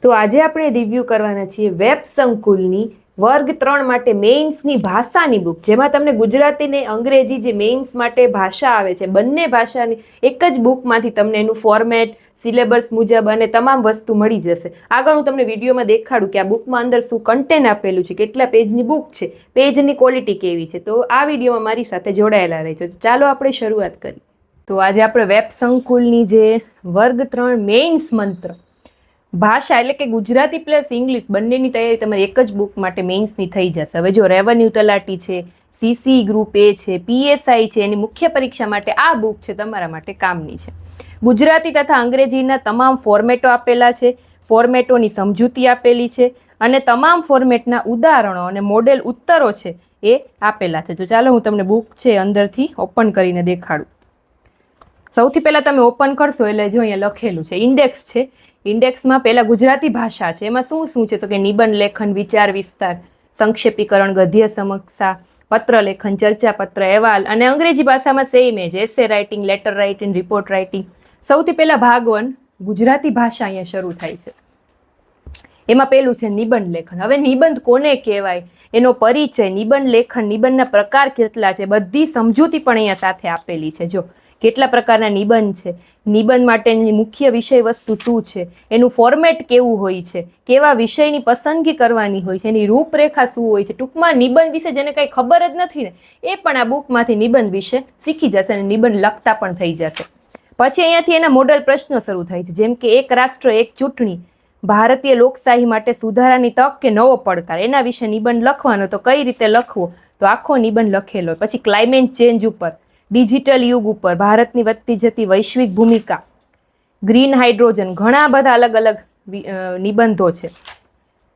તો આજે આપણે રિવ્યુ કરવાના છીએ વેબ સંકુલની વર્ગ 3 માટે મેઇન્સની ભાષાની બુક, જેમાં તમને ગુજરાતી ને અંગ્રેજી જે મેઇન્સ માટે ભાષા આવે છે બંને ભાષાની એક જ બુકમાંથી તમને એનું ફોર્મેટ, સિલેબસ મુજબ અને તમામ વસ્તુ મળી જશે. આગળ હું તમને વિડીયોમાં દેખાડું કે આ બુકમાં અંદર શું કન્ટેન્ટ આપેલું છે, કેટલા પેજની બુક છે, પેજની ક્વોલિટી કેવી છે. તો આ વિડીયોમાં મારી સાથે જોડાયેલા રહેજો. ચાલો આપણે શરૂઆત કરીએ. તો આજે આપણે વેબ સંકુલની જે વર્ગ 3 મેઇન્સ મંત્ર ભાષા એટલે કે ગુજરાતી પ્લસ ઇંગ્લિશ બંનેની તૈયારી તમારી એક જ બુક માટે મેઇન્સની થઈ જશે. હવે જો રેવન્યુ તલાટી છે, સીસી ગ્રુપ એ છે, પીએસઆઈ છે, એની મુખ્ય પરીક્ષા માટે આ બુક છે તમારા માટે કામની છે. ગુજરાતી તથા અંગ્રેજીના તમામ ફોર્મેટો આપેલા છે, ફોર્મેટોની સમજૂતી આપેલી છે અને તમામ ફોર્મેટના ઉદાહરણો અને મોડેલ ઉત્તરો છે એ આપેલા છે. તો ચાલો હું તમને બુક છે અંદરથી ઓપન કરીને દેખાડું. સૌથી પહેલા તમે ઓપન કરશો એટલે જો અહીંયા લખેલું છે ઇન્ડેક્સ છે. ઇન્ડેક્સમાં પહેલા ગુજરાતી ભાષા છે, એમાં શું છે તો કે નિબંધ લેખન, વિચાર વિસ્તાર, સંક્ષેપીકરણ, ગદ્ય સમીક્ષા, પત્ર લેખન, ચર્ચા પત્ર, અહેવાલ અને અંગ્રેજી ભાષામાં સેમ જ essay writing, letter writing, report writing. સૌથી પહેલા ભાગ 1 ગુજરાતી ભાષા અહીંયા શરૂ થાય છે. એમાં પહેલું છે નિબંધ લેખન. હવે નિબંધ કોને કહેવાય, એનો પરિચય, નિબંધ લેખન, નિબંધના પ્રકાર કેટલા છે, બધી સમજૂતી પણ અહીંયા સાથે આપેલી છે. જો કેટલા પ્રકારના નિબંધ છે, નિબંધ માટેની મુખ્ય વિષય વસ્તુ શું છે, એનું ફોર્મેટ કેવું હોય છે, કેવા વિષયની પસંદગી કરવાની હોય છે, એની રૂપરેખા શું હોય છે. ટૂંકમાં નિબંધ વિશે જેને કંઈ ખબર જ નથી ને એ પણ આ બુકમાંથી નિબંધ વિશે શીખી જશે અને નિબંધ લખતા પણ થઈ જશે. પછી અહીંયાથી એના મોડલ પ્રશ્નો શરૂ થાય છે, જેમ કે એક રાષ્ટ્ર એક ચૂંટણી, ભારતીય લોકશાહી માટે સુધારાની તક કે નવો પડકાર, એના વિશે નિબંધ લખવાનો. તો કઈ રીતે લખવો, તો આખો નિબંધ લખેલો. પછી ક્લાઇમેટ ચેન્જ ઉપર, ડિજિટલ યુગ ઉપર, ભારતની વધતી જતી વૈશ્વિક ભૂમિકા, ગ્રીન હાઇડ્રોજન, ઘણા બધા અલગ અલગ નિબંધો છે.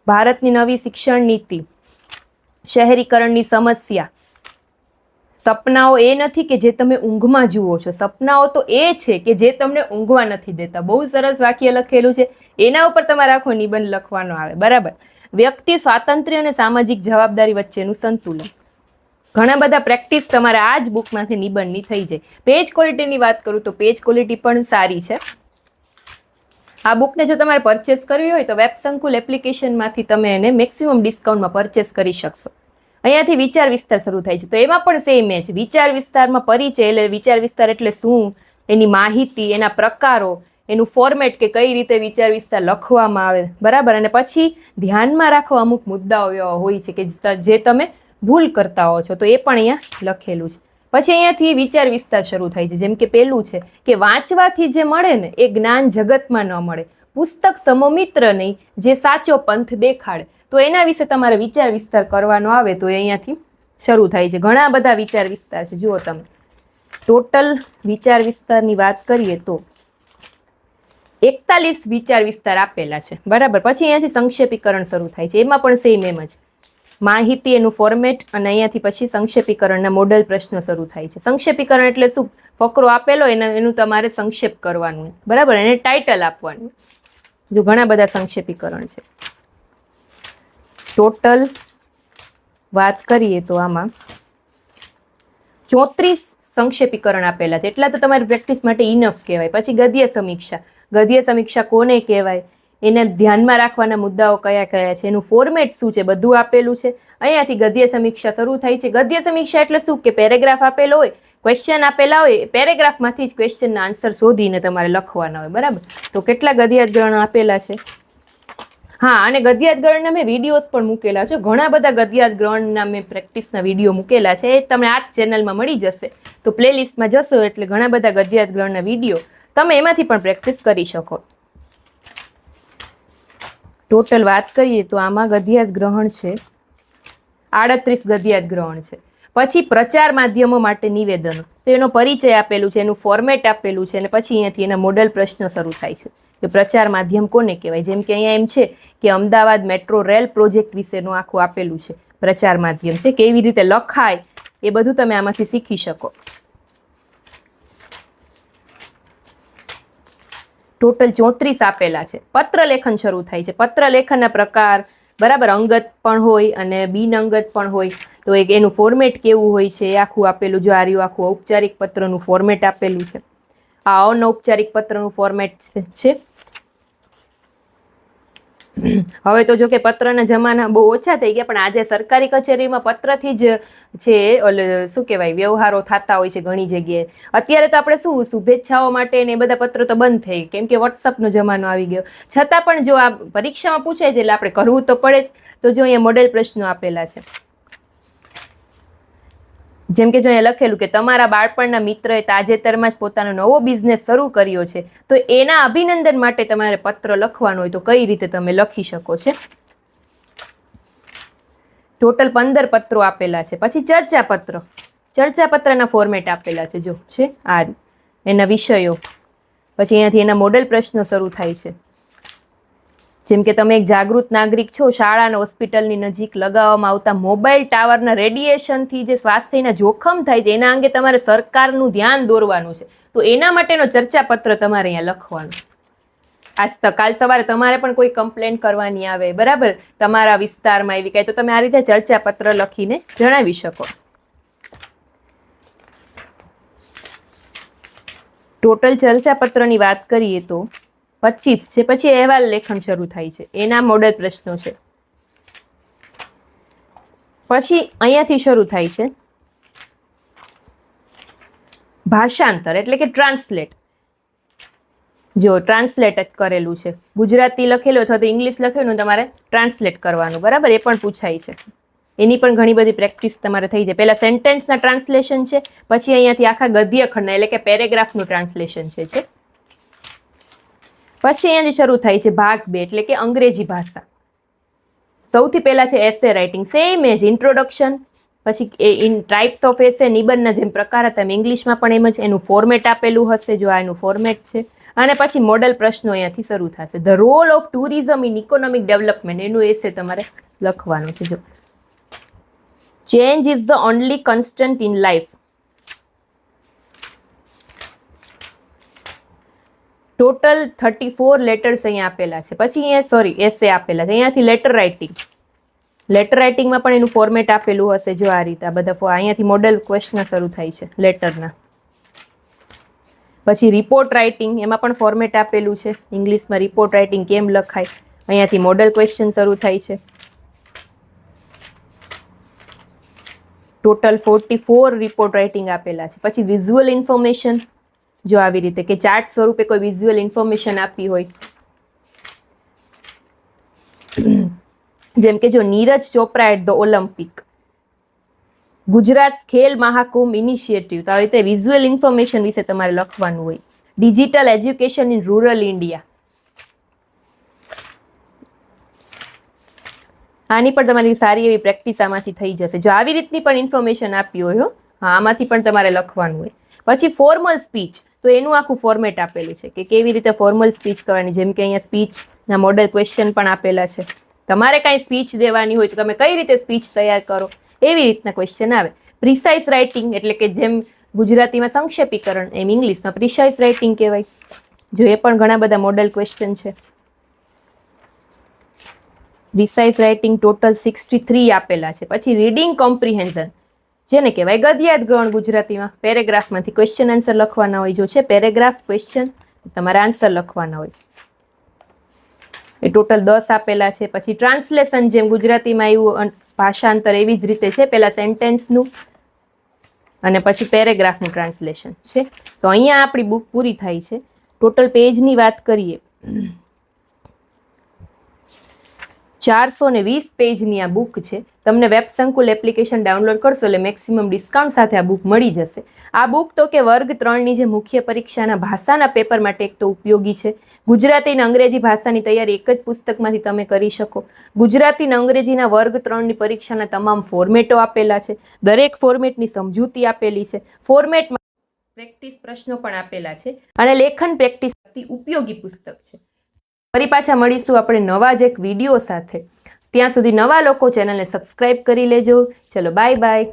ભારતની નવી શિક્ષણ નીતિ, શહેરીકરણની સમસ્યા, સપનાઓ એ નથી કે જે તમે ઊંઘમાં જુઓ છો, સપનાઓ તો એ છે કે જે તમને ઊંઘવા નથી દેતા. બહુ સરસ વાક્ય લખેલું છે, એના ઉપર તમારે આખો નિબંધ લખવાનો આવે. બરાબર. વ્યક્તિ સ્વાતંત્ર્ય અને સામાજિક જવાબદારી વચ્ચેનું સંતુલન. ઘણા બધા પ્રેક્ટિસ તમારે આ જ બુકમાંથી નિબંધની થઈ જાય. પેજ ક્વોલિટીની વાત કરું તો પેજ ક્વોલિટી પણ સારી છે. આ બુકને જો તમારે પરચેસ કરવી હોય તો વેબ સંકુલ એપ્લિકેશનમાંથી તમે એને મેક્સિમમ ડિસ્કાઉન્ટમાં પરચેસ કરી શકશો. અહીંયાથી વિચાર વિસ્તાર શરૂ થાય છે. તો એમાં પણ સેમ જ વિચાર વિસ્તારમાં પરિચય, એટલે વિચાર વિસ્તાર એટલે શું, એની માહિતી, એના પ્રકારો, એનું ફોર્મેટ કે કઈ રીતે વિચાર વિસ્તાર લખવામાં આવે. બરાબર. અને પછી ધ્યાનમાં રાખવા અમુક મુદ્દાઓ એવા હોય છે કે જે તમે ભૂલ કરતા હો છો, તો એ પણ અહીંયા લખેલું છે. પછી અહીંયાથી વિચાર વિસ્તાર શરૂ થાય છે, જેમ કે પેલું છે કે વાંચવાથી જે મળે ને એ જ્ઞાન જગતમાં ન મળે, પુસ્તક સમો મિત્ર નહીં જે સાચો પંથ દેખાડે. તો એના વિશે તમારે વિચાર વિસ્તાર કરવાનો આવે તો અહીંયાથી શરૂ થાય છે. ઘણા બધા વિચાર વિસ્તાર છે. જુઓ તમે ટોટલ વિચાર વિસ્તારની વાત કરીએ તો 41 વિચાર વિસ્તાર આપેલા છે. બરાબર. પછી અહીંયાથી સંક્ષેપીકરણ શરૂ થાય છે. એમાં પણ સેમ એમ જ માહિતી, એનું ફોર્મેટ અને અહીંયાથી પછી સંક્ષેપીકરણના મોડલ પ્રશ્નો શરૂ થાય છે. સંક્ષેપીકરણ એટલે શું, ફકરો આપેલો એનું તમારે સંક્ષેપ કરવાનું. બરાબર. એને ટાઇટલ આપવાનું. જો ઘણા બધા સંક્ષેપીકરણ છે. ટોટલ વાત કરીએ તો આમાં 34 સંક્ષેપીકરણ આપેલા છે. એટલા તો તમારી પ્રેક્ટિસ માટે ઇનફ કહેવાય. પછી ગદ્ય સમીક્ષા. ગદ્ય સમીક્ષા કોને કહેવાય, એને ધ્યાનમાં રાખવાના મુદ્દાઓ કયા કયા છે, એનું ફોર્મેટ શું છે, બધું આપેલું છે. અહીંયાથી ગદ્ય સમીક્ષા શરૂ થાય છે. ગદ્ય સમીક્ષા એટલે શું કે પેરેગ્રાફ આપેલો હોય, ક્વેશ્ચન આપેલા હોય, પેરેગ્રાફમાંથી જ ક્વેશ્ચનના આન્સર શોધીને તમારે લખવાના હોય. બરાબર. તો કેટલા ગદ્યાદગ્રણ આપેલા છે. હા, અને ગદ્યાદગ્રણના મેં વિડીયોઝ પણ મૂકેલા છે. ઘણા બધા ગદ્યાદગ્રણના મેં પ્રેક્ટિસના વિડીયો મૂકેલા છે. એ તમને આ ચેનલમાં મળી જશે. તો પ્લેલિસ્ટમાં જશો એટલે ઘણા બધા ગદ્યાદગ્રણના વિડીયો તમે એમાંથી પણ પ્રેક્ટિસ કરી શકો. ટોટલ વાત કરીએ તો આમાં ગદ્યાદગ્રહણ છે 38 ગદ્યાદગ્રહણ છે. પછી પ્રચાર માધ્યમો માટે નિવેદનો, તો એનો પરિચય આપેલું છે, એનું ફોર્મેટ આપેલું છે અને પછી અહીંયાથી એના મોડલ પ્રશ્ન શરૂ થાય છે કે પ્રચાર માધ્યમ કોને કહેવાય. જેમ કે અહીંયા એમ છે કે અમદાવાદ મેટ્રો રેલ પ્રોજેક્ટ વિશેનું આખું આપેલું છે. પ્રચાર માધ્યમ છે, કેવી રીતે લખાય એ બધું તમે આમાંથી શીખી શકો. ટોટલ 34 આપેલા છે. પત્ર લેખન શરૂ થાય છે. પત્ર લેખનના પ્રકાર, બરાબર, અંગત પણ હોય અને બિનઅંગત પણ હોય. તો એનું ફોર્મેટ કેવું હોય છે એ આખું આપેલું. જો આ રહ્યું આખું ઔપચારિક પત્રનું ફોર્મેટ આપેલું છે. આ અનૌપચારિક પત્રનું ફોર્મેટ છે. હવે તો જો કે પત્રના જમાના બહુ ઓછા થઈ ગયા, પણ આજે સરકારી કચેરીમાં પત્રથી જ છે શું કહેવાય વ્યવહારો થતા હોય છે ઘણી જગ્યાએ. અત્યારે તો આપણે શું શુભેચ્છાઓ માટે ને એ બધા પત્રો તો બંધ થઈ, કેમ કે વોટ્સઅપનો જમાનો આવી ગયો. છતાં પણ જો આ પરીક્ષામાં પૂછાય છે એટલે આપણે કરવું તો પડે જ. તો જો અહીંયા મોડેલ પ્રશ્નો આપેલા છે. જેમ કે જો અહીંયા લખેલું કે તમારા બાળપણના મિત્રએ તાજેતરમાં જ પોતાનો નવો બિઝનેસ શરૂ કર્યો છે, તો એના અભિનંદન માટે તમારે પત્ર લખવાનો હોય તો કઈ રીતે તમે લખી શકો છો. ટોટલ 15 પત્રો આપેલા છે. પછી ચર્ચા પત્રના ફોર્મેટ આપેલા છે, જો છે આ એના વિષયો. પછી અહીંયાથી એના મોડેલ પ્રશ્નો શરૂ થાય છે. જેમ કે તમે એક જાગૃત નાગરિક છો, શાળા અને હોસ્પિટલની નજીક લગાવવામાં આવતા મોબાઈલ ટાવરના રેડિયેશનથી જે સ્વાસ્થ્યના જોખમ થાય છે એના અંગે તમારે સરકારનું ધ્યાન દોરવાનું છે. તો એના માટેનો ચર્ચાપત્ર તમારે અહીંયા લખવાનું. આજ તો કાલ સવારે તમારે પણ કોઈ કમ્પ્લેન કરવાની આવે, બરાબર, તમારા વિસ્તારમાં એવી કાંઈ, તો તમે આ રીતે ચર્ચાપત્ર લખીને જણાવી શકો. ટોટલ ચર્ચાપત્રની વાત કરીએ તો 25 છે. પછી અહેવાલ લેખન શરૂ થાય છે, એના મોડેલ પ્રશ્નો છે. પછી અહીંયાથી શરૂ થાય છે ભાષાંતર, એટલે કે ટ્રાન્સલેટ. જો ટ્રાન્સલેટ જ કરેલું છે, ગુજરાતી લખેલું અથવા તો ઇંગ્લિશ લખેલું તમારે ટ્રાન્સલેટ કરવાનું, બરાબર, એ પણ પૂછાય છે. એની પણ ઘણી બધી પ્રેક્ટિસ તમારે થઈ જાય. પહેલા સેન્ટેન્સના ટ્રાન્સલેશન છે, પછી અહીંયાથી આખા ગદ્ય ખંડના એટલે કે પેરેગ્રાફનું ટ્રાન્સલેશન છે. પછી અહીંયાથી શરૂ થાય છે ભાગ 2, એટલે કે અંગ્રેજી ભાષા. સૌથી પહેલા છે એસે રાઇટિંગ, સેમ એજ ઇન્ટ્રોડક્શન. પછી ટાઇપ્સ ઓફ એસે, નિબંધના જેમ પ્રકાર હતા ઇંગ્લિશમાં પણ એમ જ એનું ફોર્મેટ આપેલું હશે, જો આ એનું ફોર્મેટ છે. અને પછી મોડેલ પ્રશ્નો અહીંયાથી શરૂ થશે. The role of tourism in economic development, એનું એસે તમારે લખવાનું છે. જો change is the only constant in life. Total 34 letters અહીંયા આપેલા છે. પછી અહીંયા એસે આપેલા છે. અહીંયાથી લેટર રાઇટિંગમાં પણ એનું ફોર્મેટ આપેલું હશે, જો આ રીતે. આ બધા અહીંયાથી મોડેલ ક્વેશ્ચન શરૂ થાય છે લેટરના. પછી રિપોર્ટ રાઇટિંગ, એમાં પણ ફોર્મેટ આપેલું છે. ઇંગ્લિશમાં રિપોર્ટ રાઇટિંગ કેમ લખાય, અહીંયાથી મોડેલ ક્વેશ્ચન શરૂ થાય છે. ટોટલ 44 રિપોર્ટ રાઇટિંગ આપેલા છે. પછી વિઝ્યુઅલ ઇન્ફોર્મેશન, જો આવી રીતે કે ચાર્ટ સ્વરૂપે કોઈ વિઝ્યુઅલ ઇન્ફોર્મેશન આપી હોય. જેમ કે જો Neeraj Chopra at the Olympic, Gujarat Khel Mahakumbh initiative, તો આવી રીતે વિઝ્યુઅલ ઇન્ફોર્મેશન વિશે તમારે લખવાનું હોય. Digital education in rural India, આની પણ તમારી સારી એવી પ્રેક્ટિસ આમાંથી થઈ જશે. જો આવી રીતની પણ ઇન્ફોર્મેશન આપી હોય, આમાંથી પણ તમારે લખવાનું હોય. પછી ફોર્મલ સ્પીચ, તો એનું આખું ફોર્મેટ આપેલું છે કે કેવી રીતે ફોર્મલ સ્પીચ કરવાની. જેમ કે અહીંયા સ્પીચના મોડેલ ક્વેશ્ચન પણ આપેલા છે. તમારે કાંઈ સ્પીચ દેવાની હોય તો તમે કઈ રીતે સ્પીચ તૈયાર કરો, એવી રીતના ક્વેશ્ચન આવે. પ્રિસાઇઝ રાઇટિંગ, એટલે કે જેમ ગુજરાતીમાં સંક્ષેપીકરણ, એમ ઇંગ્લિશમાં પ્રિસાઇઝ રાઇટિંગ કહેવાય. જો એ પણ ઘણા બધા મોડેલ ક્વેશ્ચન છે. પ્રિસાઇઝ રાઇટિંગ ટોટલ 63 આપેલા છે. પછી રીડિંગ કોમ્પ્રિહેન્શન, જેને કહેવાય ગદ્યાર્થ ગ્રહણ ગુજરાતીમાં. પેરેગ્રાફમાંથી ક્વેશ્ચન આન્સર લખવાના હોય. જો છે પેરેગ્રાફ ક્વેશ્ચન, તમારે આન્સર લખવાના હોય. એ ટોટલ 10 આપેલા છે. પછી ટ્રાન્સલેશન, જેમ ગુજરાતીમાં આવ્યું ભાષાંતર એવી જ રીતે છે. પહેલા સેન્ટેન્સનું અને પછી પેરેગ્રાફનું ટ્રાન્સલેશન છે. તો અહીંયા આપણી બુક પૂરી થાય છે. ટોટલ પેજની વાત કરીએ, 420 પેજની આ બુક છે. તમને વેબ સંકુલ એપ્લિકેશન ડાઉનલોડ કરશો એટલે મેક્સિમમ ડિસ્કાઉન્ટ સાથે આ બુક મળી જશે. આ બુક તો કે વર્ગ 3ની જે મુખ્ય પરીક્ષાના ભાષાના પેપર માટે એક તો ઉપયોગી છે. ગુજરાતી અને અંગ્રેજી ભાષાની તૈયારી એક જ પુસ્તકમાંથી તમે કરી શકો. ગુજરાતી અને અંગ્રેજીના વર્ગ 3ની પરીક્ષાના તમામ ફોર્મેટો આપેલા છે. દરેક ફોર્મેટની સમજૂતી આપેલી છે. ફોર્મેટમાં પ્રેક્ટિસ પ્રશ્નો પણ આપેલા છે અને લેખન પ્રેક્ટિસ ઉપયોગી પુસ્તક છે. ફરી પાછા મળીશું આપણે નવા જ એક વિડીયો સાથે. ત્યાં સુધી નવા લોકો ચેનલને સબસ્ક્રાઇબ કરી લેજો. ચલો બાય બાય.